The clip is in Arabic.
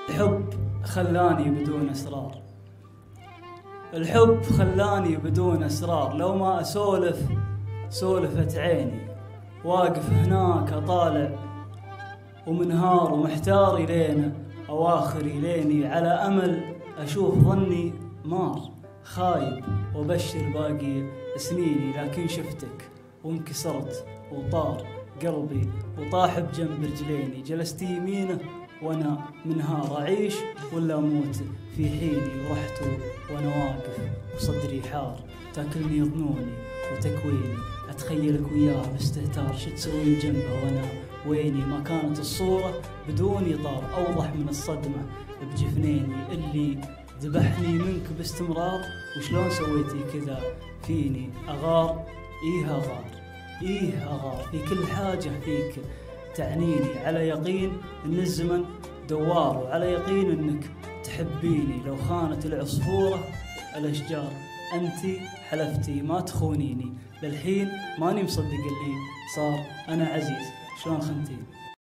الحب خلاني بدون أسرار، الحب خلاني بدون أسرار، لو ما أسولف سولفت عيني، واقف هناك أطالع ومنهار ومحتار إلينا أواخر إليني، على أمل أشوف ظني مار، خايب وبشر باقي سنيني، لكن شفتك وانكسرت وطار قلبي وطاح بجنب رجليني، جلست يمينه وانا منهار، اعيش ولا اموت في حيني، ورحت وانا واقف وصدري حار، تاكلني ظنوني وتكويني، اتخيلك وياه باستهتار، شو تسوين جنبه وانا ويني، ما كانت الصورة بدون اطار اوضح من الصدمة بجفنيني، اللي ذبحني منك باستمرار، وشلون سويتي كذا فيني، اغار ايه اغار ايه اغار في كل حاجة فيك تعنيني، على يقين ان الزمن دوار، وعلى يقين انك تحبيني، لو خانت العصفورة الاشجار انتي حلفتي ما تخونيني، للحين ماني مصدق اللي صار، انا عزيز شلون خنتيني.